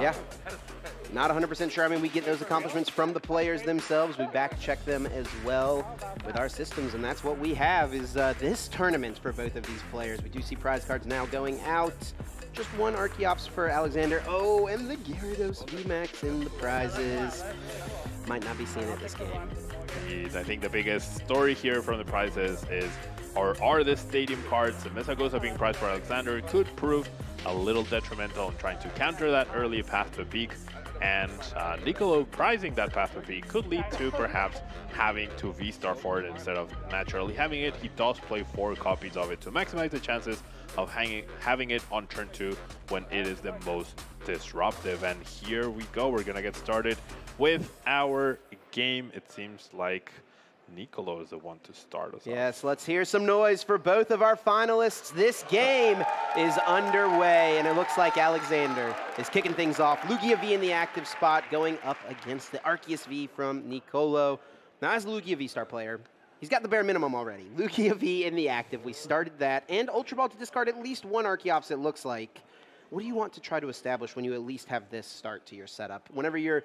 Yeah. Not 100% sure. I mean, we get those accomplishments from the players themselves. We back check them as well with our systems, and that's what we have is this tournament for both of these players. We do see prize cards now going out. Just one Archeops for Alexander. Oh, and the Gyarados VMAX in the prizes. Might not be seeing it this game. I think the biggest story here from the prizes is, or are the stadium cards. The Mesagoza being prized for Alexander could prove a little detrimental in trying to counter that early path to peak. And Niccolo prizing that path to peak could lead to perhaps having to V-Star for it instead of naturally having it. He does play 4 copies of it to maximize the chances of having it on turn 2 when it is the most disruptive. And here we go. We're going to get started with our game. It seems like Niccolo is the one to start us off. Yes, let's hear some noise for both of our finalists. This game is underway, and it looks like Alexander is kicking things off. Lugia V in the active spot, going up against the Arceus V from Niccolo. Now, as a Lugia V star player, he's got the bare minimum already. Lugia V in the active, we started that, and Ultra Ball to discard at least one Archeops, it looks like. What do you want to try to establish when you at least have this start to your setup, whenever you're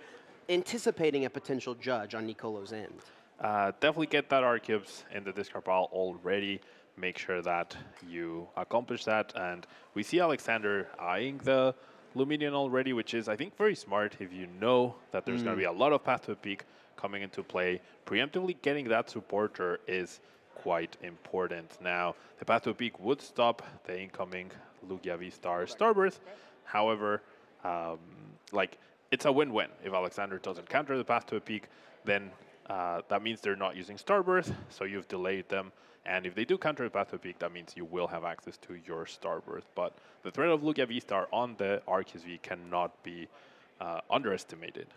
anticipating a potential judge on Niccolo's end? Definitely get that Archeops in the discard pile already. Make sure that you accomplish that. And we see Alexander eyeing the Luminion already, which is, I think, very smart if you know that there's going to be a lot of path to peak coming into play. Preemptively getting that supporter is quite important. Now, the path to peak would stop the incoming Lugia V-Star Starbirth. However, it's a win-win. If Alexander doesn't counter the path to a peak, then that means they're not using Starbirth, so you've delayed them. And if they do counter the path to peak, that means you will have access to your Starbirth. But the threat of Lugia V-Star on the Arceus V cannot be underestimated.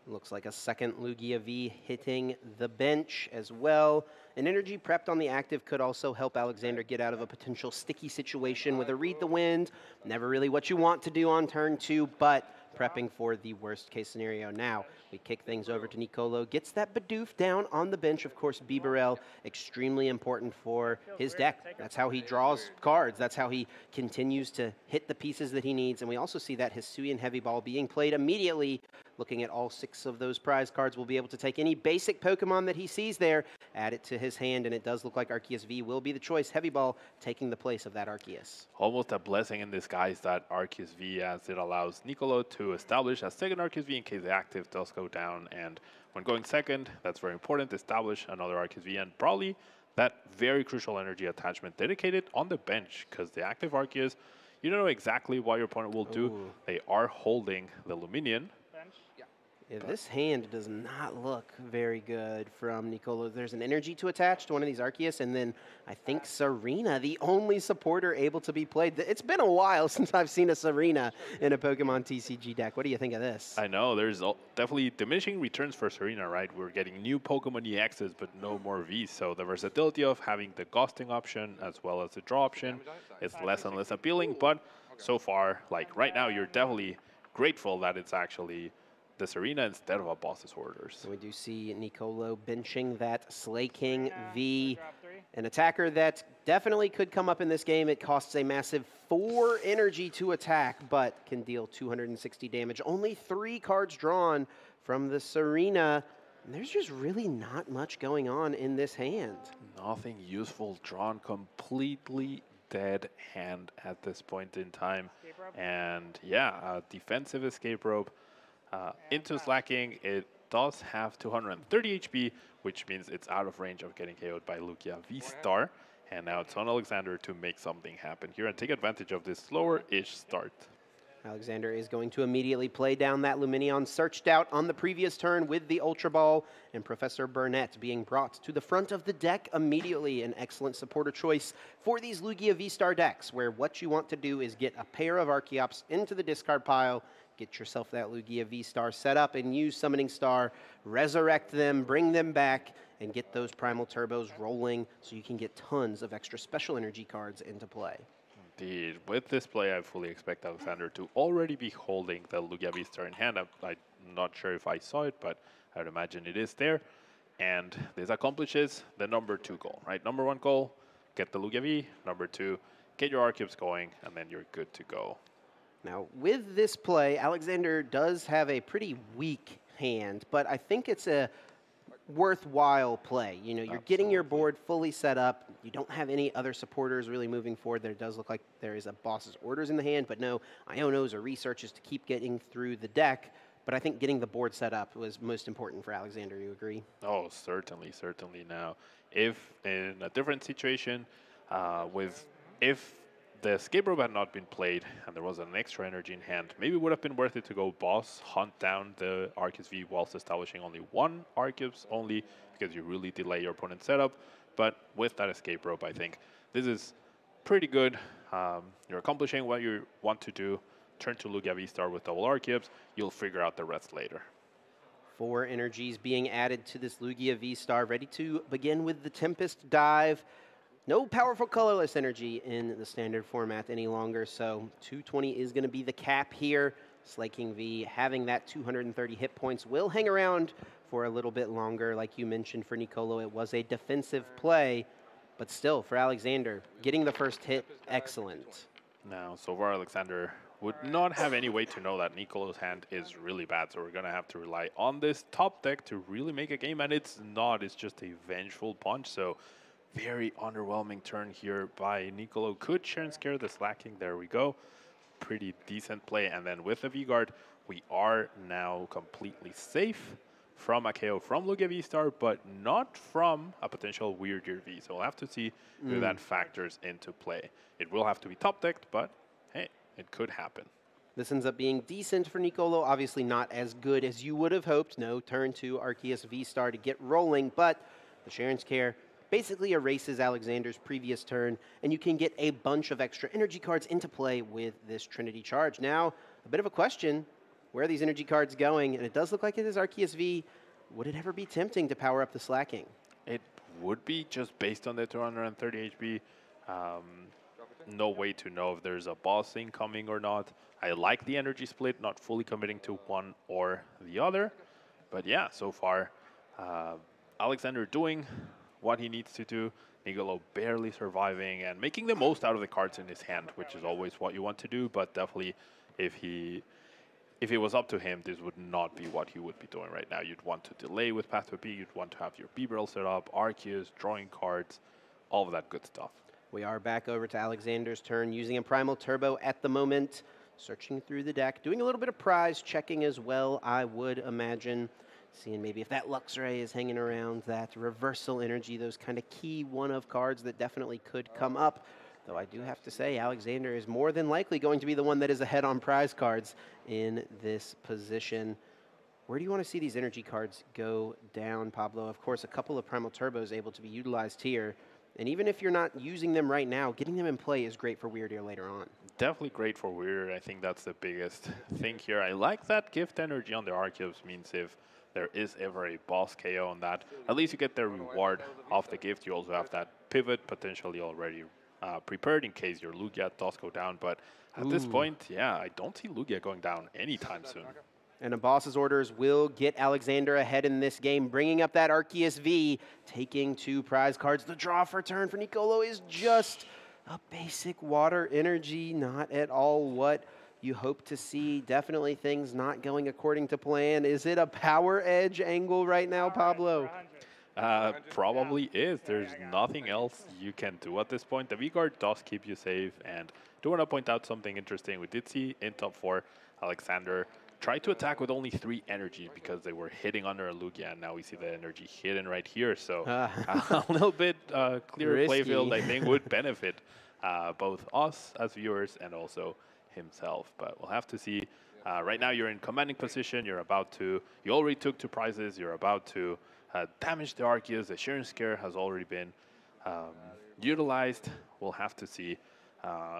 Looks like a second Lugia V hitting the bench as well. An energy prepped on the active could also help Alexander get out of a potential sticky situation with a Read the Wind. Never really what you want to do on turn 2, but prepping for the worst case scenario. Now, we kick things over to Niccolo, gets that Bidoof down on the bench. Of course, Bibarel, extremely important for his deck. That's how he draws cards. That's how he continues to hit the pieces that he needs. And we also see that Hisuian Heavy Ball being played immediately. Looking at all 6 of those prize cards, will be able to take any basic Pokemon that he sees there, add it to his hand, and it does look like Arceus V will be the choice. Heavy Ball taking the place of that Arceus. Almost a blessing in disguise, that Arceus V, as it allows Niccolo to establish a second Arceus V in case the active does go down. And when going second, that's very important, establish another Arceus V, and probably that very crucial energy attachment dedicated on the bench, because the active Arceus, you don't know exactly what your opponent will do. They are holding the Luminion. Yeah, this hand does not look very good from Niccolo. There's an energy to attach to one of these Arceus, and then I think Serena, the only supporter able to be played. It's been a while since I've seen a Serena in a Pokemon TCG deck. What do you think of this? I know, there's definitely diminishing returns for Serena, right? We're getting new Pokemon EXs, but no more Vs. So the versatility of having the ghosting option as well as the draw option is less and less appealing. But so far, like right now, you're definitely grateful that it's actually the Serena instead of a Boss's Orders. We do see Niccolo benching that Slaking V, an attacker that definitely could come up in this game. It costs a massive 4 energy to attack, but can deal 260 damage. Only 3 cards drawn from the Serena. And there's just really not much going on in this hand. Nothing useful drawn, completely dead hand at this point in time. And yeah, a defensive escape rope. Into Slacking, it does have 230 HP, which means it's out of range of getting KO'd by Lugia V-Star. And now it's on Alexander to make something happen here and take advantage of this slower-ish start. Alexander is going to immediately play down that Luminion, searched out on the previous turn with the Ultra Ball, and Professor Burnett being brought to the front of the deck immediately. An excellent supporter choice for these Lugia V-Star decks, where what you want to do is get a pair of Archeops into the discard pile, get yourself that Lugia V-Star set up, and use Summoning Star, resurrect them, bring them back, and get those Primal Turbos rolling so you can get tons of extra special energy cards into play. Indeed. With this play, I fully expect Alexander to already be holding the Lugia V-Star in hand. I'm not sure if I saw it, but I would imagine it is there. And this accomplishes the number 2 goal, right? Number 1 goal, get the Lugia V. Number 2, get your Archeops going, and then you're good to go. Now, with this play, Alexander does have a pretty weak hand, but I think it's a worthwhile play. You know, you're getting your board fully set up. You don't have any other supporters really moving forward. There does look like there is a boss's orders in the hand, but no Ionos or researches to keep getting through the deck. But I think getting the board set up was most important for Alexander. You agree? Oh, certainly, certainly. Now, if in a different situation, if the escape rope had not been played and there was an extra energy in hand, maybe it would have been worth it to go boss, hunt down the Arceus V whilst establishing only one Arceus only, because you really delay your opponent's setup. But with that escape rope, I think this is pretty good. You're accomplishing what you want to do. Turn to Lugia V-Star with double Arceus. You'll figure out the rest later. 4 energies being added to this Lugia V-Star, ready to begin with the Tempest Dive. No powerful colorless energy in the standard format any longer, so 220 is going to be the cap here. Slaking V having that 230 hit points will hang around for a little bit longer. Like you mentioned for Niccolo, it was a defensive play, but still for Alexander, getting the first hit, excellent. Now, so far Alexander would not have any way to know that Niccolo's hand is really bad, so we're going to have to rely on this top deck to really make a game, and it's not. It's just a vengeful punch, so very underwhelming turn here by Niccolo. Could Sharon Scare the slacking? There we go. Pretty decent play, and then with the V-Guard, we are now completely safe from a KO from Lugia V-Star, but not from a potential Weird Year V, so we'll have to see if that factors into play. It will have to be top-decked, but hey, it could happen. This ends up being decent for Niccolo. Obviously not as good as you would have hoped. No turn to Arceus V-Star to get rolling, but the Sharon's Care basically erases Alexander's previous turn, and you can get a bunch of extra energy cards into play with this Trinity Charge. Now, a bit of a question, where are these energy cards going? And it does look like it is Arceus V. Would it ever be tempting to power up the slacking? It would be, just based on the 230 HP. No way to know if there's a boss incoming or not. I like the energy split, not fully committing to one or the other. But yeah, so far, Alexander doing what he needs to do. Niccolo barely surviving and making the most out of the cards in his hand, which is always what you want to do. But definitely, if it was up to him, this would not be what he would be doing right now. You'd want to delay with Path to B. You'd want to have your B-Barrel set up, Arceus, drawing cards, all of that good stuff. We are back over to Alexander's turn, using a Primal Turbo at the moment, searching through the deck, doing a little bit of prize checking as well, I would imagine. Seeing maybe if that Luxray is hanging around, that Reversal Energy, those kind of key one-of cards that definitely could come up. Though I do have to say, Alexander is more than likely going to be the one that is ahead on prize cards in this position. Where do you want to see these energy cards go down, Pablo? Of course, a couple of Primal Turbos able to be utilized here. And even if you're not using them right now, getting them in play is great for Weird Year later on. Definitely great for Weird. I think that's the biggest thing here. I like that gift energy on the Arceus. Means if there is ever a boss KO on that, at least you get the reward of the gift. You also have that pivot potentially already prepared in case your Lugia does go down. But at this point, yeah, I don't see Lugia going down anytime soon. And a boss's orders will get Alexander ahead in this game, bringing up that Arceus V, taking 2 prize cards. The draw for turn for Niccolo is just a basic water energy, not at all what you hope to see. Definitely things not going according to plan. Is it a power edge angle right now, Pablo? Probably is. There's nothing else you can do at this point. The V-Guard does keep you safe, and I do want to point out something interesting. We did see in top 4, Alexander tried to attack with only 3 energies because they were hitting under a Lugia, and now we see the energy hidden right here. So a little bit clearer playfield, I think, would benefit both us as viewers and also himself. But we'll have to see. Right now, you're in commanding position. You already took 2 prizes. You're about to damage the Arceus. The Sharon Scare has already been utilized. We'll have to see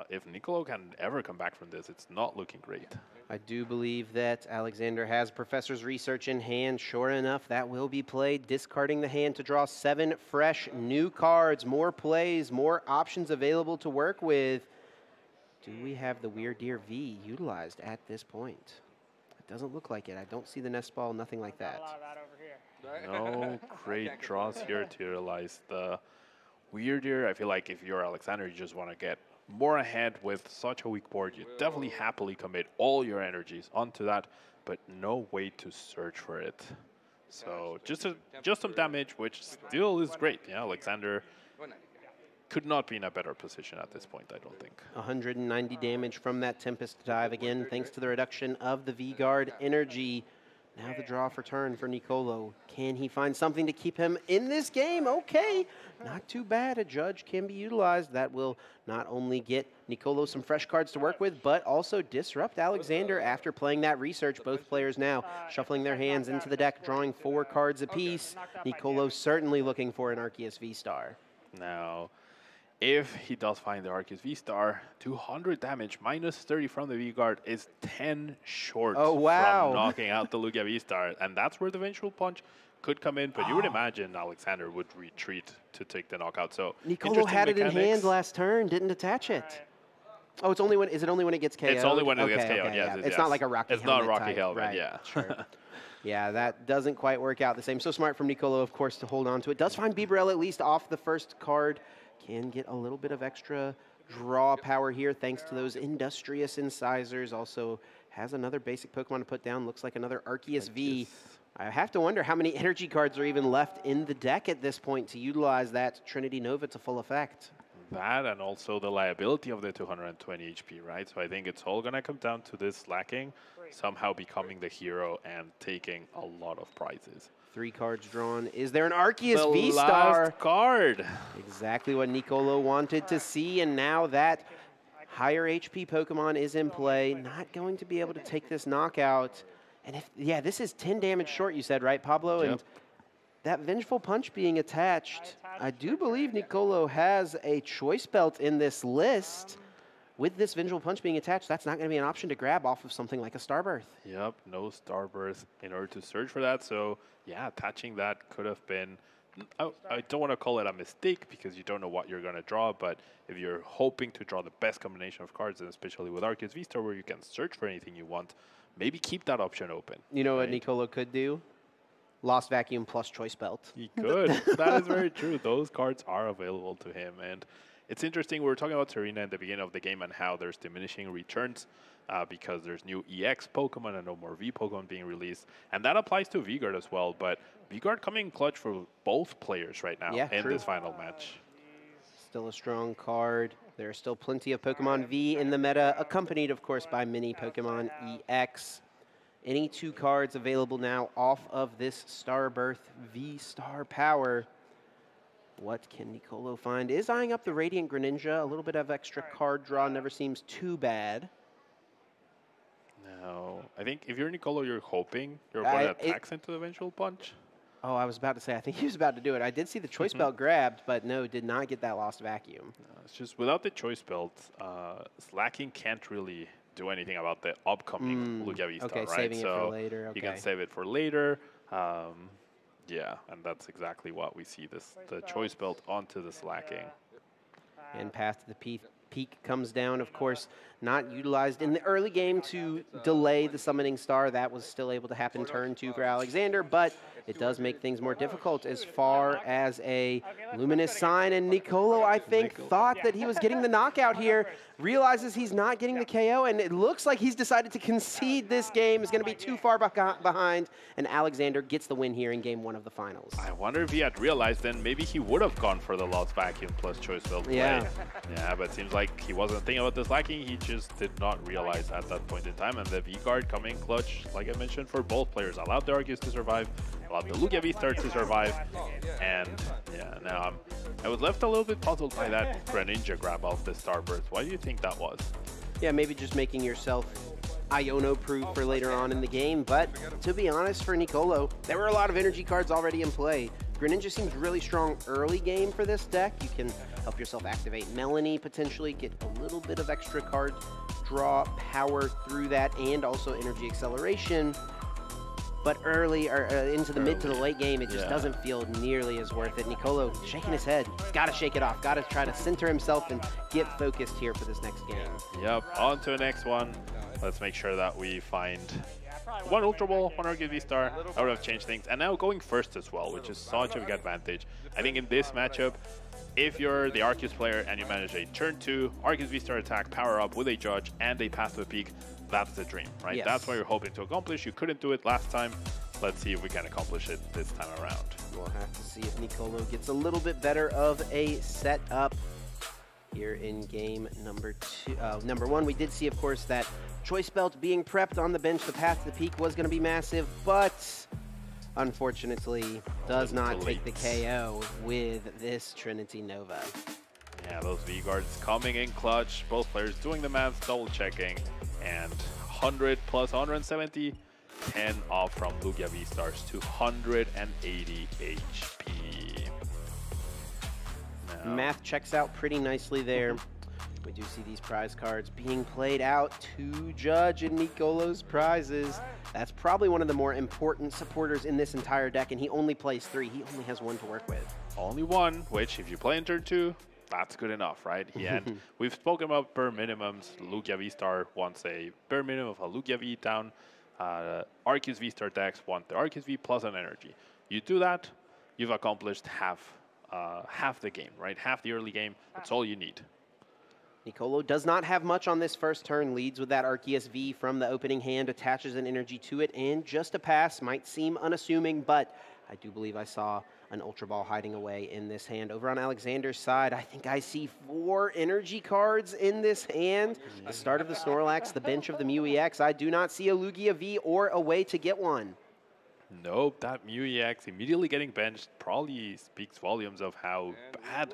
if Niccolo can ever come back from this. It's not looking great. I do believe that Alexander has Professor's Research in hand. Sure enough, that will be played, discarding the hand to draw 7 fresh new cards, more plays, more options available to work with. Do we have the Weird Year V utilized at this point? It doesn't look like it. I don't see the nest ball, nothing like that. No great draws here to utilize the Weird Year. I feel like if you're Alexander, you just want to get more ahead with such a weak board, you definitely happily commit all your energies onto that, but no way to search for it. So just some damage, which still is great. Yeah, Alexander could not be in a better position at this point, I don't think. 190 damage from that Tempest Dive, again, thanks to the reduction of the V-Guard energy. Now the draw for turn for Niccolo. Can he find something to keep him in this game? Okay, not too bad. A Judge can be utilized. That will not only get Niccolo some fresh cards to work with, but also disrupt Alexander after playing that research. Both players now shuffling their hands into the deck, drawing 4 cards apiece. Niccolo certainly looking for an Arceus V-Star. Now, if he does find the Arceus V-Star, 200 damage, minus 30 from the V-Guard is 10 short from knocking out the Lugia V-Star. And that's where the Vengeful Punch could come in, but you would imagine Alexander would retreat to take the knockout. So Niccolo had it in hand last turn, didn't attach it. Oh, it's only when, is it only when it gets KO'd? It's only when it gets KO'd, okay, yes. It's not like a Rocky It's Helmet not Rocky type. Helmet, Right, yeah. Sure. Yeah, that doesn't quite work out the same. So smart from Niccolo, of course, to hold on to it. Does find Bibarel at least off the first card. Can get a little bit of extra draw power here thanks to those Industrious Incisors. Also has another basic Pokemon to put down. Looks like another Arceus V. I have to wonder how many energy cards are even left in the deck at this point to utilize that Trinity Nova to full effect. That and also the liability of the 220 HP, right? So I think it's all going to come down to this lacking, somehow becoming the hero and taking a lot of prizes. 3 cards drawn. Is there an Arceus V-Star? Last card. Exactly what Niccolo wanted to see, and now that higher HP Pokemon is in play, not going to be able to take this knockout. And if, yeah, this is 10 damage short, you said, right, Pablo? Yep. And that Vengeful Punch being attached, I do believe Niccolo has a Choice Belt in this list. With this Vengeful Punch being attached, that's not going to be an option to grab off of something like a Starbirth. Yep, no Starbirth in order to search for that. So, yeah, attaching that could have been, I don't want to call it a mistake because you don't know what you're going to draw, but if you're hoping to draw the best combination of cards, and especially with Arceus V-Star where you can search for anything you want, maybe keep that option open. You know what Niccolo could do? Lost Vacuum plus Choice Belt. He could. That is very true. Those cards are available to him. And it's interesting, we were talking about Serena at the beginning of the game and how there's diminishing returns because there's new EX Pokemon and no more V Pokemon being released. And that applies to V-Guard as well, but V-Guard coming clutch for both players right now in this final match. Still a strong card. There are still plenty of Pokemon V in the meta, accompanied, of course, by mini Pokemon EX. Any 2 cards available now off of this Starbirth V-Star power. What can Niccolo find? Is eyeing up the Radiant Greninja. A little bit of extra card draw never seems too bad. No, I think if you're Niccolo, you're hoping your opponent attacks into the Vengeful Punch. Oh, I was about to say, I think he was about to do it. I did see the Choice Belt grabbed, but no, did not get that Lost Vacuum. No, it's just without the Choice Belt, Slacking can't really do anything about the upcoming Lugia V-Star, okay, right? Saving it for later. Okay. You can save it for later. Yeah, and that's exactly what we see, the Choice Belt onto the Slacking. And Path to the Peak comes down, of course, not utilized in the early game to delay the Summoning Star. That was still able to happen turn 2 for Alexander, but it does make things more difficult as far as a Luminous Sign. And Niccolo, I think, thought that he was getting the knockout here, realizes he's not getting the KO, and it looks like he's decided to concede this game. Is going to be too far behind, and Alexander gets the win here in Game 1 of the finals. I wonder if he had realized then maybe he would have gone for the Lost Vacuum plus Choice Belt play. Yeah, but it seems like he wasn't thinking about this lacking. He just did not realize at that point in time. And the V-Guard coming clutch, like I mentioned, for both players. Allowed the Arceus to survive, allowed the Lugia V-Star to survive. And yeah, now I was left a little bit puzzled by that Greninja grab off the Starbirth. Why do you think that was? Yeah, maybe just making yourself Iono-proof for later on in the game. But to be honest, for Niccolo, there were a lot of energy cards already in play. Greninja seems really strong early game for this deck. You can help yourself activate Melanie, potentially get a little bit of extra card draw power through that, and also energy acceleration. But early, or into the mid to the late game, it just doesn't feel nearly as worth it. Niccolo shaking his head. Got to shake it off. Got to try to center himself and get focused here for this next game. Yep, on to the next one. Let's make sure that we find one Ultra Ball, one Arceus V-Star. That would have changed things. And now going first as well, which is such a big advantage. I think in this matchup, if you're the Arceus player and you manage a turn 2 Arceus V-Star attack power up with a Judge and a Path to the Peak, that's the dream, right? Yes. That's what you're hoping to accomplish. You couldn't do it last time. Let's see if we can accomplish it this time around. We'll have to see if Niccolo gets a little bit better of a setup here in game number 1. We did see, of course, that Choice Belt being prepped on the bench. The Path to the Peak was going to be massive, but unfortunately does not take the KO with this Trinity Nova. Yeah, those V-Guards coming in clutch. Both players doing the math, double checking, and 100 plus 170. 10 off from Lugia V-Stars to 180 HP. Now, Math checks out pretty nicely there. We do see these prize cards being played out to Judge in Niccolo's prizes. That's probably one of the more important supporters in this entire deck, and he only plays 3. He only has 1 to work with. only 1, which if you play in turn 2, that's good enough, right? And we've spoken about bare minimums. Lugia V-Star wants a bare minimum of a Lugia V down. Arceus V-Star decks want the Arceus V plus an energy. You do that, you've accomplished half the game, right? Half the early game. That's all you need. Niccolo does not have much on this first turn. Leads with that Arceus V from the opening hand, attaches an energy to it, and just a pass. Might seem unassuming, but I do believe I saw an Ultra Ball hiding away in this hand. Over on Alexander's side, I think I see 4 energy cards in this hand. The start of the Snorlax, the bench of the Mew EX. I do not see a Lugia V or a way to get one. Nope, that Mew EX immediately getting benched probably speaks volumes of how bad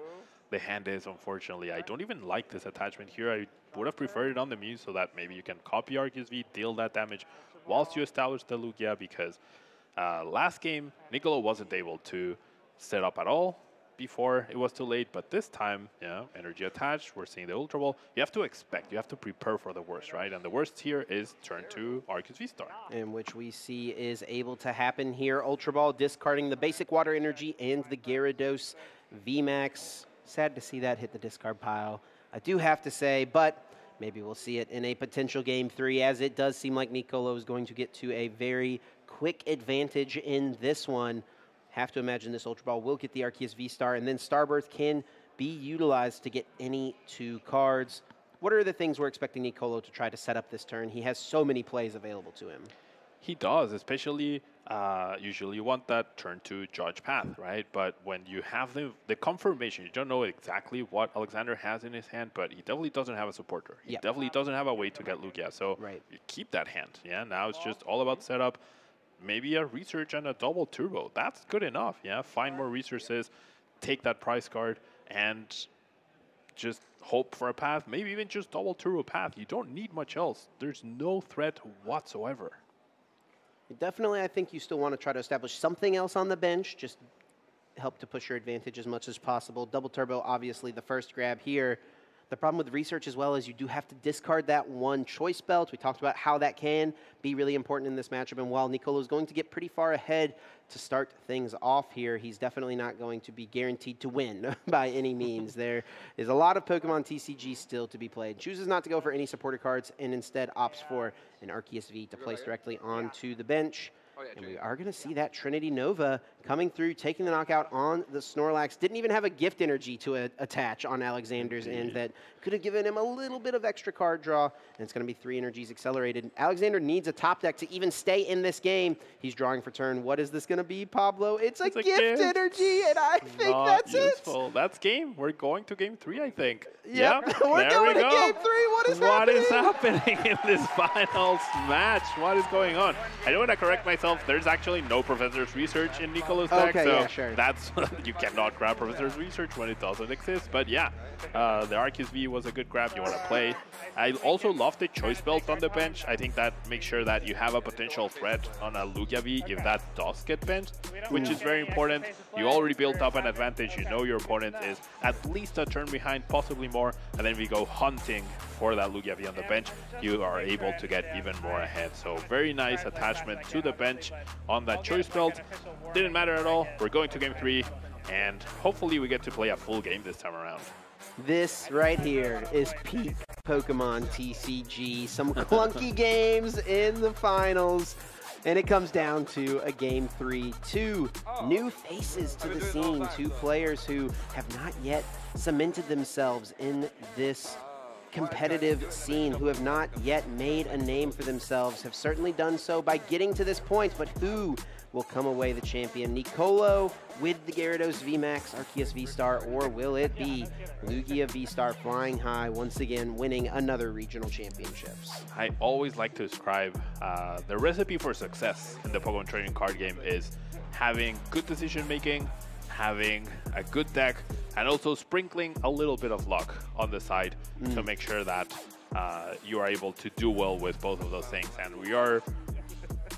the hand is, unfortunately. I don't even like this attachment here. I would have preferred it on the Mew so that maybe you can copy Arceus V, deal that damage whilst you establish the Lugia, because last game, Niccolo wasn't able to set up at all before it was too late, but this time, yeah, energy attached, we're seeing the Ultra Ball. You have to expect, you have to prepare for the worst, right? And the worst here is turn 2 Arceus V-Star. In which we see is able to happen here. Ultra Ball discarding the basic water energy and the Gyarados VMAX. Sad to see that hit the discard pile, I do have to say, but maybe we'll see it in a potential game 3, as it does seem like Niccolo is going to get to a very quick advantage in this one. Have to imagine this Ultra Ball will get the Arceus V-Star, and then Starbirth can be utilized to get any 2 cards. What are the things we're expecting Niccolo to try to set up this turn? He has so many plays available to him. He does, especially usually you want that turn 2 Judge path, right? But when you have the confirmation, you don't know exactly what Alexander has in his hand, but he definitely doesn't have a supporter. He definitely doesn't have a way to get Lugia. So you keep that hand. Yeah, now it's just all about setup. Maybe a research and a double turbo. That's good enough. Yeah, find more resources, take that prize card, and just hope for a path. Maybe even just double turbo path. You don't need much else. There's no threat whatsoever. Definitely, I think you still want to try to establish something else on the bench. Just help to push your advantage as much as possible. Double turbo, obviously, the first grab here. The problem with research as well is you do have to discard that 1 choice belt. We talked about how that can be really important in this matchup. And while Niccolo is going to get pretty far ahead to start things off here, he's definitely not going to be guaranteed to win by any means. There is a lot of Pokemon TCG still to be played. Chooses not to go for any supporter cards and instead opts for an Arceus V to place directly onto the bench. And we are going to see that Trinity Nova coming through, taking the knockout on the Snorlax. Didn't even have a gift energy to attach on Alexander's end that could have given him a little bit of extra card draw. And it's going to be 3 energies accelerated. Alexander needs a top deck to even stay in this game. He's drawing for turn. What is this going to be, Pablo? It's a gift energy, and I think that's useful. That's game. We're going to game 3, I think. Yep, we're going to game 3. What is happening? What is happening in this finals match? What is going on? I don't want to correct myself. There's actually no Professor's Research in Niccolo's deck, so yeah, sure. That's you cannot grab Professor's Research when it doesn't exist. But yeah, the Arceus V was a good grab you want to play. I also love the Choice Belt on the bench. I think that makes sure that you have a potential threat on a Lugia V if that does get benched, which is very important. You already built up an advantage. You know your opponent is at least a turn behind, possibly more, and then we go hunting for that Lugia V on the bench. You are able to get even more ahead. So very nice attachment to the bench on that Choice Belt. Didn't matter at all. We're going to game 3, and hopefully we get to play a full game this time around. This right here is peak Pokemon TCG. Some clunky games in the finals. And it comes down to a game 3. Two new faces to the scene. Two players who have not yet cemented themselves in this competitive scene, who have not yet made a name for themselves, have certainly done so by getting to this point. But who will come away the champion? Niccolo with the Gyarados VMAX Arceus V-Star, or will it be Lugia V-Star flying high, once again winning another regional championships? I always like to describe the recipe for success in the Pokemon trading card game is having good decision making, having a good deck, and also sprinkling a little bit of luck on the side to make sure that you are able to do well with both of those things. And we are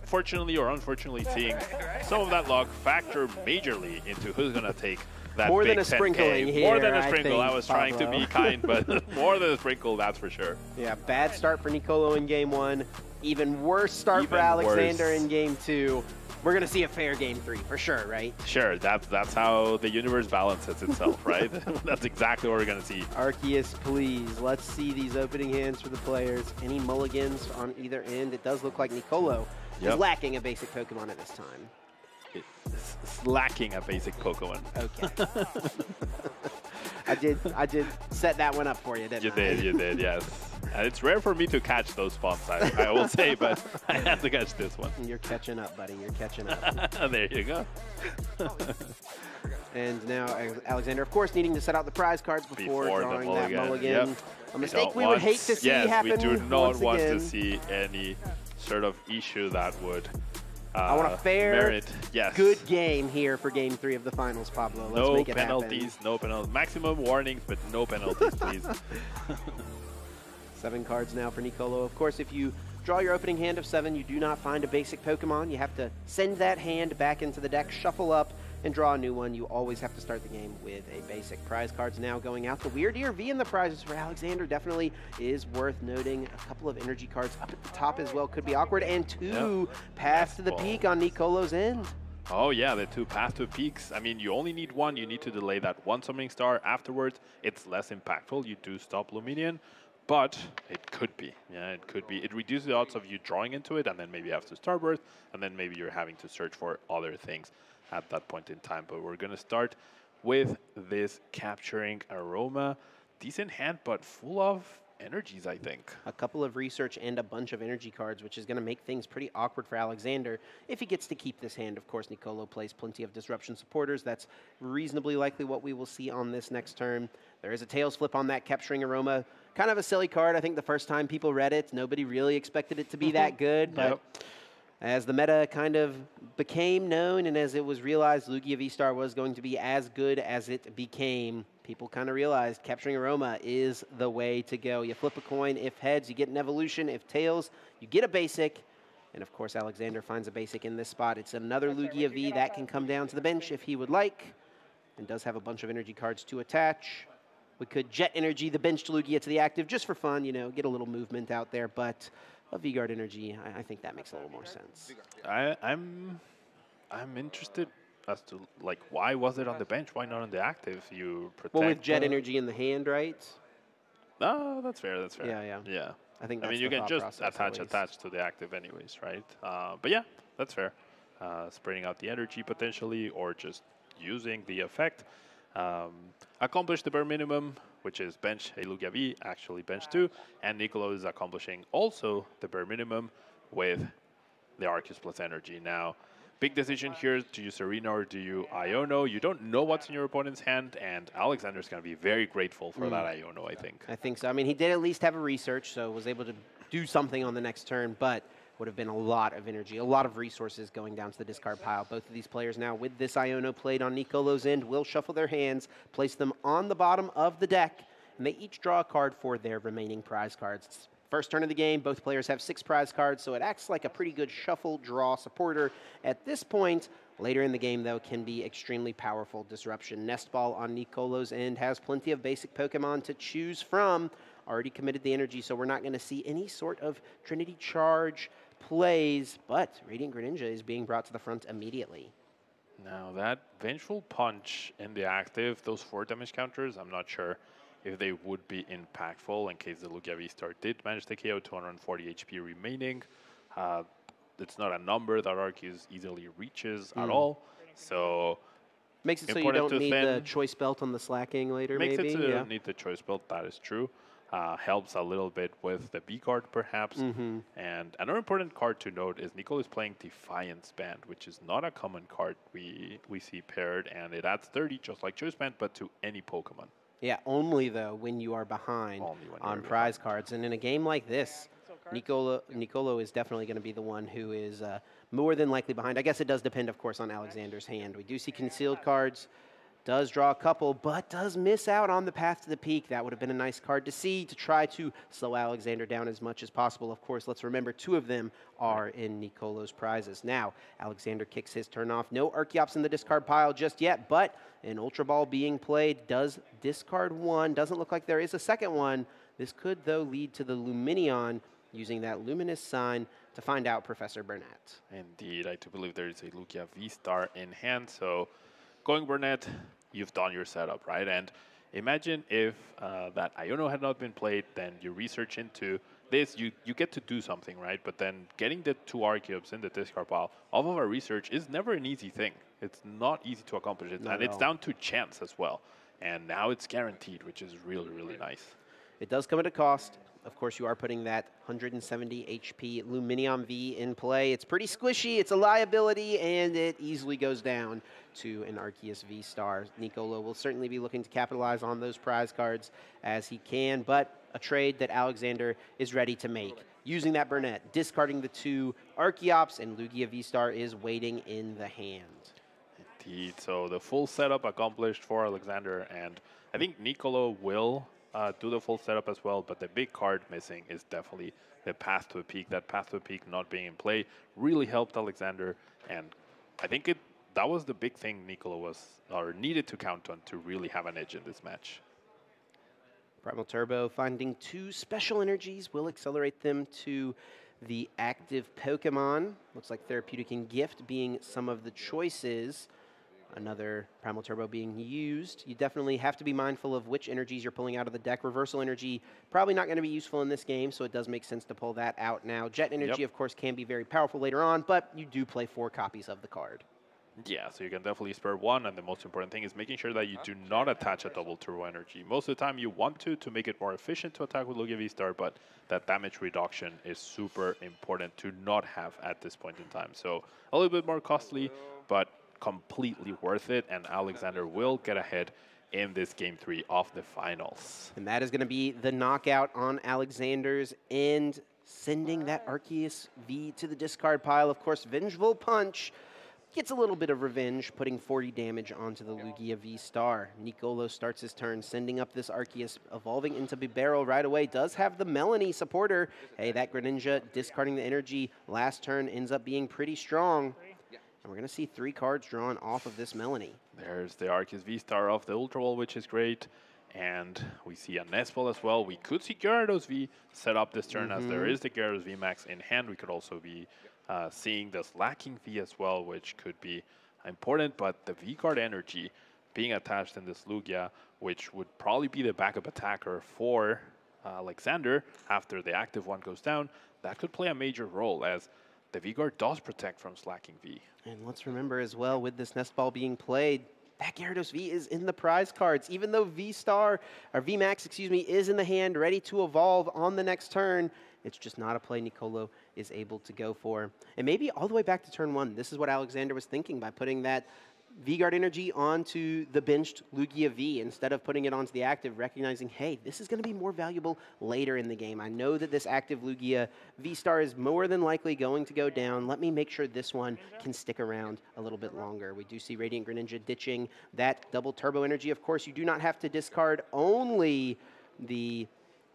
fortunately or unfortunately seeing some of that luck factor majorly into who's going to take that more big than a 10K. sprinkling here, more than a sprinkle. I was Pablo. trying to be kind, but more than a sprinkle, that's for sure. Yeah, bad start for Niccolo in game 1. Even worse start for Even Alexander worse. in game 2. We're going to see a fair game 3 for sure, right? Sure, that's how the universe balances itself, right? That's exactly what we're going to see. Arceus, please. Let's see these opening hands for the players. Any mulligans on either end? It does look like Niccolo is lacking a basic Pokemon at this time. It's lacking a basic Pokemon. Okay. I did set that one up for you, didn't I? You did, yes. And it's rare for me to catch those spawns, I will say, but I had to catch this one. You're catching up, buddy. You're catching up. There you go. And now Alexander, of course, needing to set out the prize cards before drawing that mulligan. Yep. A mistake we would hate to see happen. Yes, we do not once want again. to see any sort of issue that would I want a fair, merit, good game here for game 3 of the finals, Pablo. Let's make it happen. No penalties. Maximum warnings, but no penalties, please. 7 cards now for Niccolo. Of course, if you draw your opening hand of 7, you do not find a basic Pokemon. You have to send that hand back into the deck, shuffle up, and draw a new one. You always have to start the game with a basic. Prize cards now going out. The Weird Ear V in the prizes for Alexander definitely is worth noting. A couple of energy cards up at the top as well could be awkward. And 2 Path to the Peak on Niccolo's end. Oh yeah, the 2 Path to Peaks. I mean, you only need one. You need to delay that one Summoning Star. Afterwards, it's less impactful. You do stop Luminion. But it could be, it could be. It reduces the odds of you drawing into it, and then maybe you have to Starbirth, and then maybe you're having to search for other things at that point in time. But we're going to start with this Capturing Aroma. Decent hand, but full of energies, I think. A couple of research and a bunch of energy cards, which is going to make things pretty awkward for Alexander if he gets to keep this hand. Of course, Niccolo plays plenty of Disruption supporters. That's reasonably likely what we will see on this next turn. There is a Tails flip on that Capturing Aroma. Kind of a silly card. I think the first time people read it, nobody really expected it to be that good. But as the meta kind of became known and as it was realized Lugia V-Star was going to be as good as it became, people kind of realized Capturing Aroma is the way to go. You flip a coin. If heads, you get an evolution. If tails, you get a basic. And of course, Alexander finds a basic in this spot. It's another Lugia V that can come down to the bench if he would like, and does have a bunch of energy cards to attach. We could Jet Energy the bench to Lugia to the active just for fun, you know, get a little movement out there. But a V-Guard Energy, I think that makes a little more sense. I'm interested as to, like, why was it on the bench? Why not on the active? You protect. Well, with Jet Energy in the hand, right? Oh, that's fair. That's fair. Yeah. I think that's you can just attach to the active anyways, right? But yeah, that's fair. Spreading out the energy potentially, or just using the effect. Accomplish the bare minimum, which is bench a Lugia V, actually bench 2, and Niccolo is accomplishing also the bare minimum with the Arceus plus energy. Now, big decision here, do you Serena or do you Iono? You don't know what's in your opponent's hand, and Alexander's going to be very grateful for that Iono, I think. I think so. I mean, he did at least have a research, so was able to do something on the next turn, but would have been a lot of energy, a lot of resources going down to the discard pile. Both of these players now with this Iono played on Niccolo's end will shuffle their hands, place them on the bottom of the deck, and they each draw a card for their remaining prize cards. It's first turn of the game, both players have 6 prize cards, so it acts like a pretty good shuffle draw supporter. At this point, later in the game, though, can be extremely powerful. Disruption. Nest Ball on Niccolo's end has plenty of basic Pokemon to choose from. Already committed the energy, so we're not going to see any sort of Trinity Charge plays, but Radiant Greninja is being brought to the front immediately. Now that Vengeful Punch in the active, those 4 damage counters, I'm not sure if they would be impactful in case the Lugia V-Star did manage to KO 240 HP remaining. it's not a number that Arceus easily reaches at all. So makes it so you important don't to need thin. the choice belt on the slacking later, Makes maybe. it to need the choice belt, that is true. Helps a little bit with the B card, perhaps. And another important card to note is Niccolo is playing Defiance Band, which is not a common card we see paired, and it adds 30, just like Choice Band, but to any Pokemon. Yeah, only, though, when you are behind on prize cards. And in a game like this, Niccolo is definitely going to be the one who is more than likely behind. I guess it does depend, of course, on Alexander's hand. We do see concealed cards. Does draw a couple, but does miss out on the Path to the Peak. That would have been a nice card to see to try to slow Alexander down as much as possible. Of course, let's remember 2 of them are in Niccolo's prizes. Now, Alexander kicks his turn off. No Archeops in the discard pile just yet, but an Ultra Ball being played does discard 1. Doesn't look like there is a second one. This could, though, lead to the Luminion using that Luminous sign to find out Professor Burnett. Indeed, I do believe there is a Lugia V-Star in hand, so going Burnett, you've done your setup, right? And imagine if that Iono had not been played, then you research into this, you get to do something, right? But then getting the 2 Archeops in the discard pile off of our research is never an easy thing. It's not easy to accomplish it, and it's down to chance as well. And now it's guaranteed, which is really, really nice. It does come at a cost. Of course, you are putting that 170 HP Luminion V in play. It's pretty squishy, it's a liability, and it easily goes down to an Arceus V-Star. Niccolo will certainly be looking to capitalize on those prize cards as he can, but a trade that Alexander is ready to make. Using that Burnett, discarding the 2 Archeops, and Lugia V-Star is waiting in the hand. Indeed, so the full setup accomplished for Alexander, and I think Niccolo will do the full setup as well, but the big card missing is definitely the Path to the Peak. That Path to the Peak not being in play really helped Alexander, and I think that was the big thing Niccolo needed to count on to really have an edge in this match. Primal Turbo finding 2 special energies will accelerate them to the active Pokemon. Looks like Therapeutic and Gift being some of the choices. Another Primal Turbo being used. You definitely have to be mindful of which energies you're pulling out of the deck. Reversal Energy, probably not going to be useful in this game, so it does make sense to pull that out now. Jet Energy, of course, can be very powerful later on, but you do play 4 copies of the card. Yeah, so you can definitely spare 1, and the most important thing is making sure that you do not attach a double turbo energy. Most of the time you want to make it more efficient to attack with Lugia V-Star, but that damage reduction is super important to not have at this point in time. So a little bit more costly, but completely worth it, and Alexander will get ahead in this Game 3 of the finals. And that is going to be the knockout on Alexander's end, sending that Arceus V to the discard pile. Of course, Vengeful Punch gets a little bit of revenge, putting 40 damage onto the Lugia V-Star. Niccolo starts his turn, sending up this Arceus, evolving into Bibarel right away. Does have the Melanie supporter. Hey, that Greninja discarding the energy last turn ends up being pretty strong. And we're going to see 3 cards drawn off of this Melanie. There's the Arceus V-Star off the Ultra Ball, which is great. And we see a Nest Ball as well. We could see Gyarados V set up this turn, as there is the Gyarados V Max in hand. We could also be seeing the Slacking V as well, which could be important. But the V-Card energy being attached in this Lugia, which would probably be the backup attacker for Alexander after the active one goes down, that could play a major role, as the V-Guard does protect from Slacking V. And let's remember as well, with this Nest Ball being played, that Gyarados V is in the prize cards. Even though V-Star, or V-Max, excuse me, is in the hand, ready to evolve on the next turn, it's just not a play Niccolo is able to go for. And maybe all the way back to turn 1, this is what Alexander was thinking by putting that V-Guard energy onto the benched Lugia V instead of putting it onto the active, recognizing, hey, this is going to be more valuable later in the game. I know that this active Lugia V-Star is more than likely going to go down. Let me make sure this one can stick around a little bit longer. We do see Radiant Greninja ditching that double turbo energy. Of course, you do not have to discard only the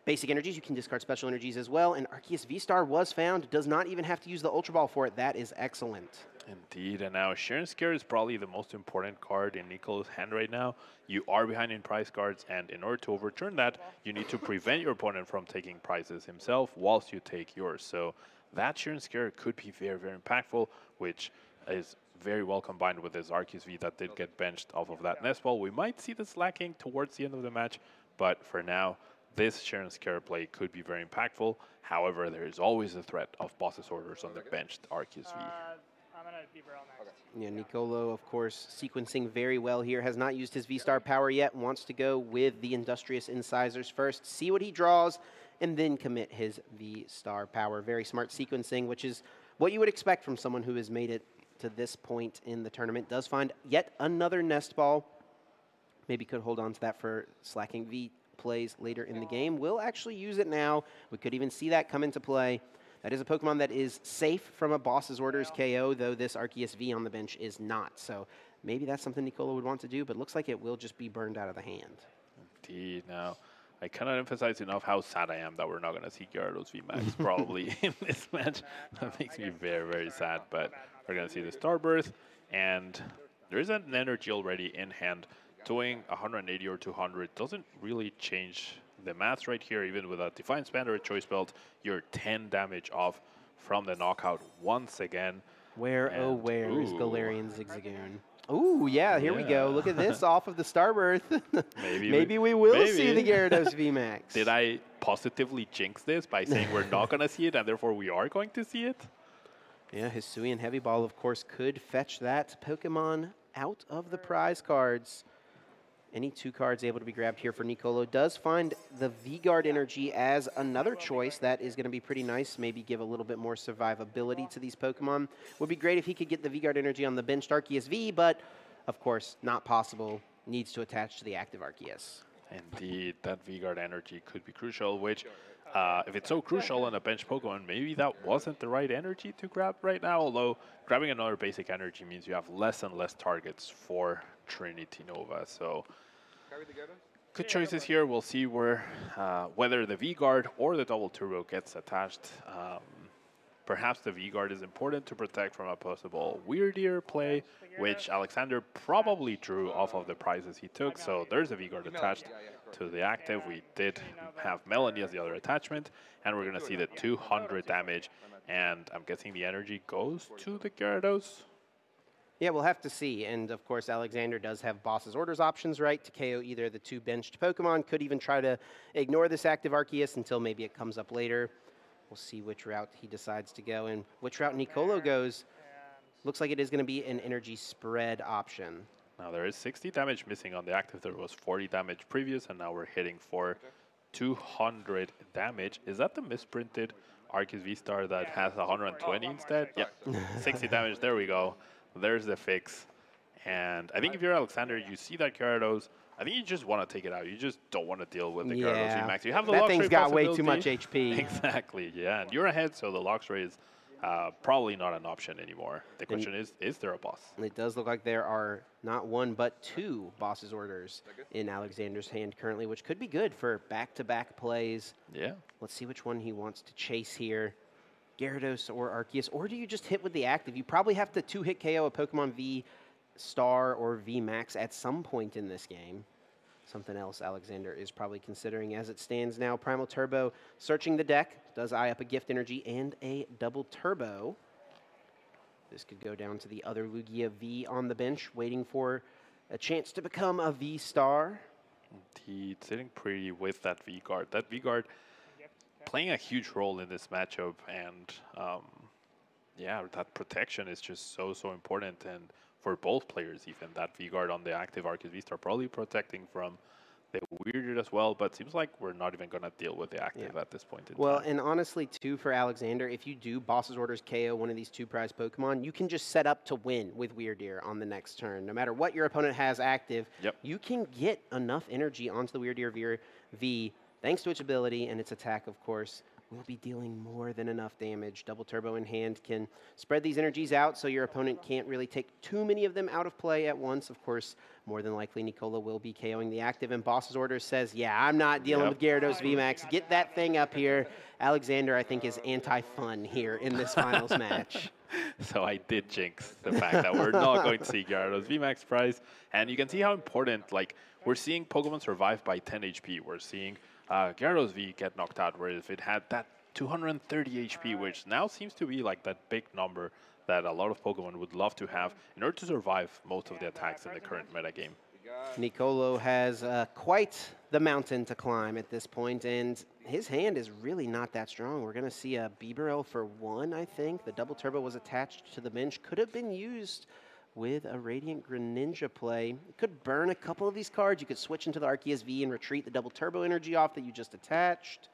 basic energies. You can discard special energies as well. And Arceus V-Star was found. Does not even have to use the Ultra Ball for it. That is excellent. Indeed, and now Sharon Scare is probably the most important card in Niccolo's hand right now. You are behind in prize cards, and in order to overturn that, you need to prevent your opponent from taking prizes himself whilst you take yours. So that Sharon Scare could be very, very impactful, which is very well combined with this Arceus V that did get benched off of that Nest Ball. We might see this lacking towards the end of the match, but for now, this share and scare play could be very impactful. However, there is always the threat of boss's orders on the benched Arceus V. I'm going to be Burrell next. Yeah, Niccolo, of course, sequencing very well here. Has not used his V-Star power yet. Wants to go with the Industrious Incisors first, see what he draws, and then commit his V-Star power. Very smart sequencing, which is what you would expect from someone who has made it to this point in the tournament. Does find yet another Nest Ball. Maybe could hold on to that for slacking V plays later in the game. Will actually use it now. We could even see that come into play. That is a Pokemon that is safe from a boss's orders KO, though this Arceus V on the bench is not. So maybe that's something Niccolo would want to do, but looks like it will just be burned out of the hand. Indeed. Now, I cannot emphasize enough how sad I am that we're not going to see Gyarados VMAX probably in this match. That makes me very, very sad, but we're going to see the Starbirth, and there is an energy already in hand. Doing 180 or 200 doesn't really change the maths right here. Even with a Defiance Band or a Choice Belt, you're 10 damage off from the knockout once again. Where, and oh where is Galarian Zigzagoon? Ooh, yeah, here we go. Look at this off of the Starbirth. Maybe we will see the Gyarados VMAX. Did I positively jinx this by saying we're not going to see it and therefore we are going to see it? Yeah, Hisuian Heavy Ball, of course, could fetch that Pokemon out of the prize cards. Any two cards able to be grabbed here for Niccolo. Does find the V-Guard Energy as another choice. That is going to be pretty nice. Maybe give a little bit more survivability to these Pokemon. Would be great if he could get the V-Guard Energy on the benched Arceus V, but of course, not possible. Needs to attach to the active Arceus. Indeed, that V-Guard Energy could be crucial, which, if it's so crucial on a bench Pokemon, maybe that wasn't the right energy to grab right now, although grabbing another basic energy means you have less and less targets for Trinity Nova, so good choices here. We'll see where whether the V-Guard or the double turbo gets attached. Perhaps the V-Guard is important to protect from a possible Weird play, which Alexander probably drew off of the prizes he took. So there's a V-Guard attached to the active. We did have Melanie as the other attachment, and we're going to see the 200 damage. And I'm guessing the energy goes to the Gyarados. Yeah, we'll have to see. And of course, Alexander does have boss's orders options, right, to KO either the two benched Pokemon. Could even try to ignore this active Arceus until maybe it comes up later. We'll see which route he decides to go and which route Niccolo goes. Looks like it is going to be an energy spread option. Now there is 60 damage missing on the active. There was 40 damage previous, and now we're hitting for 200 damage. Is that the misprinted Arceus V-Star that has 120 instead? Yeah, 60 damage. There we go. There's the fix. And I think if you're Alexander, you see that Gyarados, I think you just want to take it out. You just don't want to deal with the Gyarados VMAX. You have the that Luxray thing's got way too much HP. Exactly, yeah. And you're ahead, so the Luxray is probably not an option anymore. The question is there a boss? It does look like there are not one, but two boss's orders in Alexander's hand currently, which could be good for back-to-back plays. Yeah. Let's see which one he wants to chase here. Gyarados or Arceus, or do you just hit with the active? You probably have to two-hit KO a Pokemon V-Star or V-Max at some point in this game. Something else Alexander is probably considering as it stands now. Primal Turbo searching the deck, does eye up a Gift Energy and a Double Turbo. This could go down to the other Lugia V on the bench, waiting for a chance to become a V-Star. Indeed, sitting pretty with that V-Guard. That V-Guard playing a huge role in this matchup, and yeah, that protection is just so important, and for both players even, that V-Guard on the active Arceus V-Star probably protecting from the Weird as well, but seems like we're not even going to deal with the active at this point in time. Well, and honestly, too, for Alexander, if you do boss's orders KO one of these two prize Pokemon, you can just set up to win with Weird on the next turn. No matter what your opponent has active, you can get enough energy onto the Weird V thanks to its ability and its attack, of course, will be dealing more than enough damage. Double Turbo in hand can spread these energies out so your opponent can't really take too many of them out of play at once. Of course, more than likely, Niccolo will be KOing the active, and Boss's Orders says, yeah, I'm not dealing with Gyarados VMAX. Get that thing up here. Alexander, I think, is anti-fun here in this finals match. So I did jinx the fact that we're not going to see Gyarados VMAX prize. And you can see how important, like, we're seeing Pokemon survive by 10 HP. We're seeing Gyarados V get knocked out, whereas if it had that 230 HP, which now seems to be like that big number that a lot of Pokemon would love to have in order to survive most of the attacks in the current metagame. Niccolo has quite the mountain to climb at this point, and his hand is really not that strong. We're going to see a Bibarel for 1, I think. The double turbo was attached to the bench. Could have been used with a Radiant Greninja play. You could burn a couple of these cards. You could switch into the Arceus V and retreat the double turbo energy off that you just attached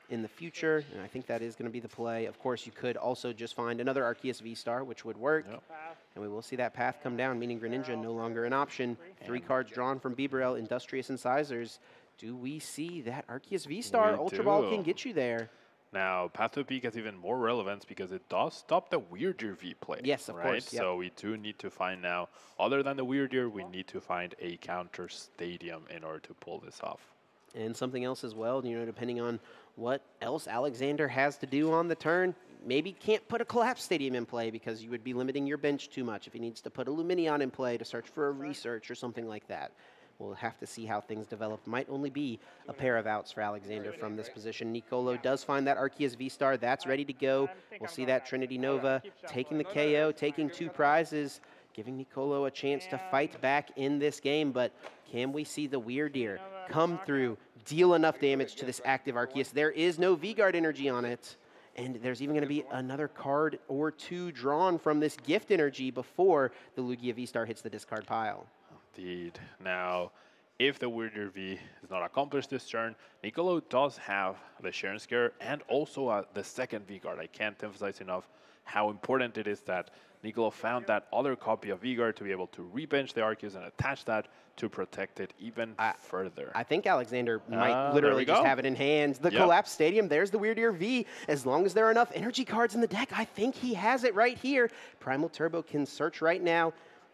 in the future, and I think that is going to be the play. Of course, you could also just find another Arceus V-Star, which would work, and we will see that path come down, meaning Greninja no longer an option. 3 cards drawn from Bibarel, Industrious Incisors. Do we see that Arceus V-Star? Ultra Ball can get you there. Now, Path to Peak has even more relevance because it does stop the Weird V play. Yes, of course. Yep. So we do need to find now, other than the Weird, we need to find a counter stadium in order to pull this off. And something else as well, you know, depending on what else Alexander has to do on the turn, maybe can't put a Collapse Stadium in play because you would be limiting your bench too much if he needs to put a Luminion in play to search for a research or something like that. We'll have to see how things develop. Might only be a pair of outs for Alexander from this position. Niccolo does find that Arceus V-Star. That's ready to go. We'll see that Trinity Nova taking the KO, taking 2 prizes, giving Niccolo a chance to fight back in this game. But can we see the Weirdeer come through, deal enough damage to this active Arceus? There is no V-Guard energy on it. And there's even going to be another card or 2 drawn from this gift energy before the Lugia V-Star hits the discard pile. Indeed. Now, if the Weirder V is not accomplished this turn, Niccolo does have the Sharon Scare and also the second V-Guard. I can't emphasize enough how important it is that Niccolo found that other copy of V-Guard to be able to rebench the Arceus and attach that to protect it even further. I think Alexander might literally just have it in hand. The Collapse Stadium, there's the Weird Ear V. As long as there are enough energy cards in the deck, I think he has it right here. Primal Turbo can search right now.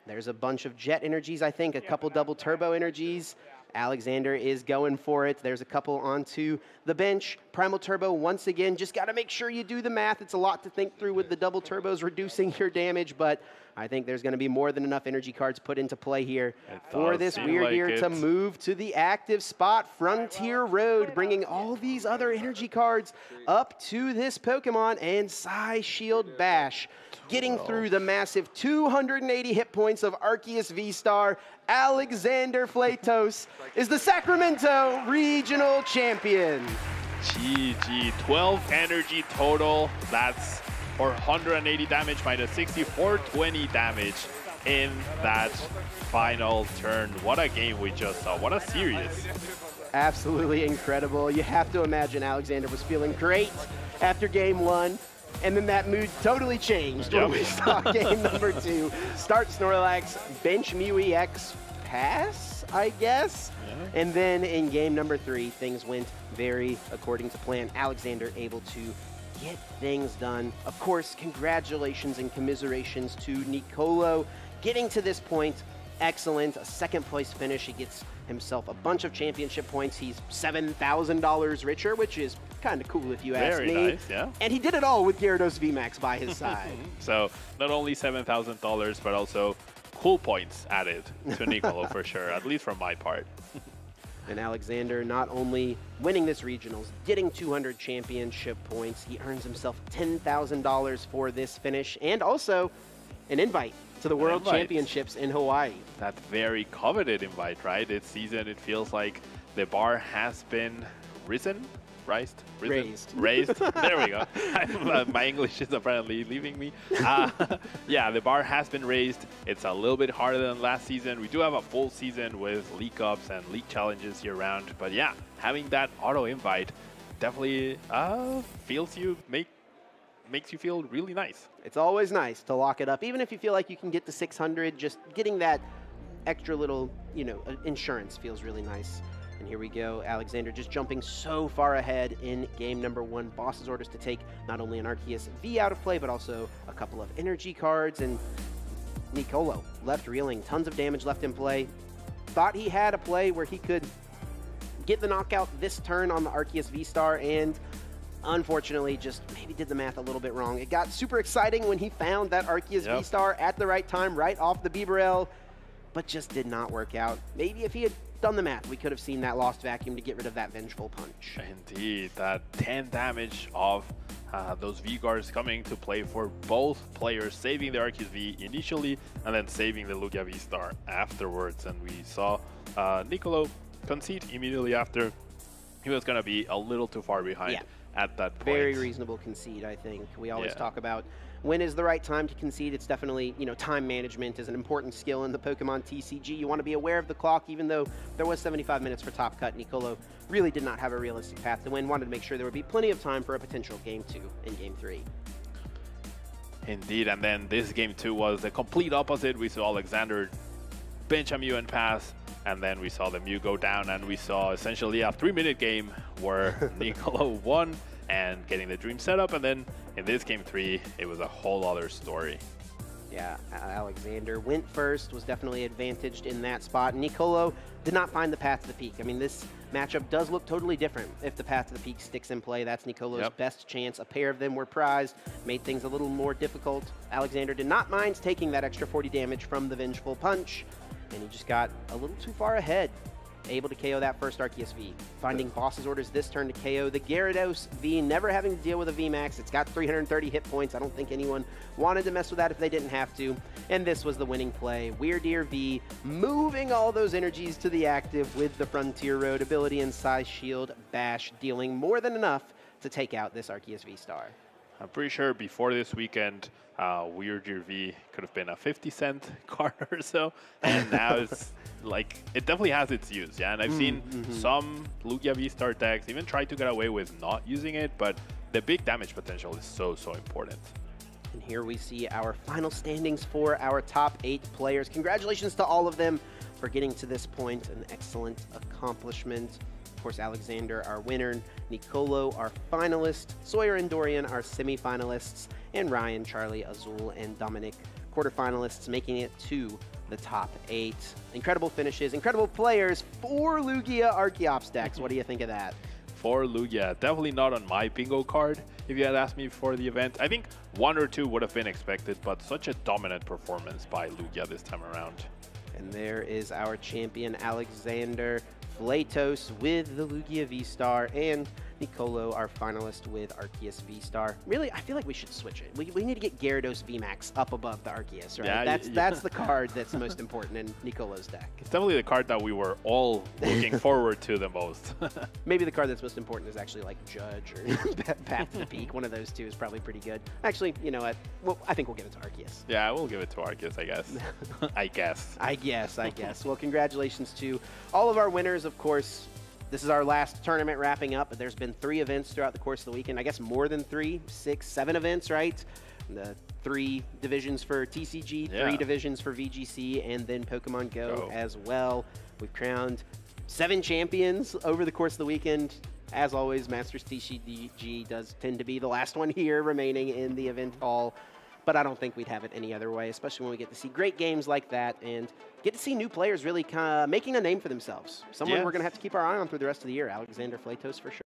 There's a bunch of Jet energies, I think, a couple double turbo energies. Alexander is going for it. There's a couple onto the bench. Primal Turbo, once again, just got to make sure you do the math. It's a lot to think through with the double turbos reducing your damage, but I think there's going to be more than enough energy cards put into play here for this Weirdeer to move to the active spot. Frontier Road, bringing all these other energy cards up to this Pokemon, and Psy Shield Bash getting through the massive 280 hit points of Arceus V-Star. Alexander Flatos is the Sacramento Regional Champion. GG, 12 energy total. That's 480 damage minus 60, 420 damage in that final turn. What a game we just saw. What a series. Absolutely incredible. You have to imagine Alexander was feeling great after game 1. And then that mood totally changed when we saw game number 2. Start Snorlax, bench Mew EX, pass, I guess. And then in game number 3, things went very according to plan. Alexander able to get things done. Of course, congratulations and commiserations to Niccolo. Getting to this point, excellent. A 2nd place finish. He gets himself a bunch of championship points. He's $7,000 richer, which is kind of cool if you ask me. Very nice, yeah. And he did it all with Gyarados VMAX by his side. So not only $7,000, but also cool points added to Niccolo for sure, at least from my part. And Alexander not only winning this regionals, getting 200 championship points, he earns himself $10,000 for this finish, and also an invite to the World Championships in Hawaii. That very coveted invite, right? This season, it feels like the bar has been raised. There we go. My English is apparently leaving me. Yeah, the bar has been raised. It's a little bit harder than last season. We do have a full season with League Cups and League Challenges year round. But yeah, having that auto invite definitely makes you feel really nice. It's always nice to lock it up, even if you feel like you can get to 600. Just getting that extra little, insurance feels really nice. And here we go, Alexander just jumping so far ahead in game number 1. Boss's orders to take not only an Arceus V out of play, but also a couple of energy cards. And Niccolo left reeling, tons of damage left in play. Thought he had a play where he could get the knockout this turn on the Arceus V-Star, and unfortunately just maybe did the math a little bit wrong. It got super exciting when he found that Arceus V-Star at the right time, right off the Bibarel, but just did not work out. Maybe if he had done the math, we could have seen that lost vacuum to get rid of that Vengeful Punch. Indeed, that 10 damage of those V-Guards coming to play for both players, saving the Arceus V initially and then saving the Lugia V-Star afterwards. And we saw Niccolo concede immediately after. He was going to be a little too far behind at that point. Very reasonable concede, I think. We always talk about when is the right time to concede. It's definitely, you know, time management is an important skill in the Pokemon TCG. You want to be aware of the clock, even though there was 75 minutes for Top Cut. Niccolo really did not have a realistic path to win. Wanted to make sure there would be plenty of time for a potential Game 2 and Game 3. Indeed, and then this Game 2 was the complete opposite. We saw Alexander bench a Mew and pass, and then we saw the Mew go down, and we saw essentially a 3-minute game where Niccolo won and getting the dream set up, and then in this Game 3, it was a whole other story. Yeah, Alexander went first, was definitely advantaged in that spot. Niccolo did not find the path to the peak. I mean, this matchup does look totally different. If the path to the peak sticks in play, that's Niccolo's best chance. A pair of them were prized, made things a little more difficult. Alexander did not mind taking that extra 40 damage from the Vengeful Punch, and he just got a little too far ahead, able to KO that first Arceus V. Finding boss's orders this turn to KO the Gyarados V, never having to deal with a VMAX. It's got 330 hit points. I don't think anyone wanted to mess with that if they didn't have to. And this was the winning play. Weirdeer V moving all those energies to the active with the Frontier Road ability and Size Shield Bash, dealing more than enough to take out this Arceus V-Star. I'm pretty sure before this weekend, Weirdeer V could have been a 50-cent card or so, and now it's like, it definitely has its use, and I've seen some Lugia V-Star decks even try to get away with not using it, but the big damage potential is so important. And here we see our final standings for our top 8 players. Congratulations to all of them for getting to this point, an excellent accomplishment. Of course, Alexander, our winner, Niccolo, our finalist, Sawyer and Dorian, our semi-finalists, and Ryan, Charlie, Azul, and Dominic, quarterfinalists, making it to the top 8. Incredible finishes, incredible players, 4 Lugia Archeops decks. What do you think of that? 4 Lugia, definitely not on my bingo card if you had asked me before the event. I think 1 or 2 would have been expected, but such a dominant performance by Lugia this time around. And there is our champion, Alexander Flatos with the Lugia V-Star, and Niccolo, our finalist, with Arceus V-Star. Really, I feel like we should switch it. We need to get Gyarados VMAX up above the Arceus, right? Yeah, that's the card that's most important in Niccolo's deck. It's definitely the card that we were all looking forward to the most. Maybe the card that's most important is actually like Judge or Path to the Peak. One of those two is probably pretty good. Actually, you know what? Well, I think we'll give it to Arceus. Yeah, we'll give it to Arceus, I guess. I guess. Well, congratulations to all of our winners, of course. This is our last tournament wrapping up, but there's been 3 events throughout the course of the weekend. I guess more than 3, 6, 7 events, right? The 3 divisions for TCG, 3 divisions for VGC, and then Pokemon Go as well. We've crowned 7 champions over the course of the weekend. As always, Masters TCG does tend to be the last one here remaining in the event hall. But I don't think we'd have it any other way, especially when we get to see great games like that and get to see new players really kind of making a name for themselves. Someone we're going to have to keep our eye on through the rest of the year, Alexander Flatos for sure.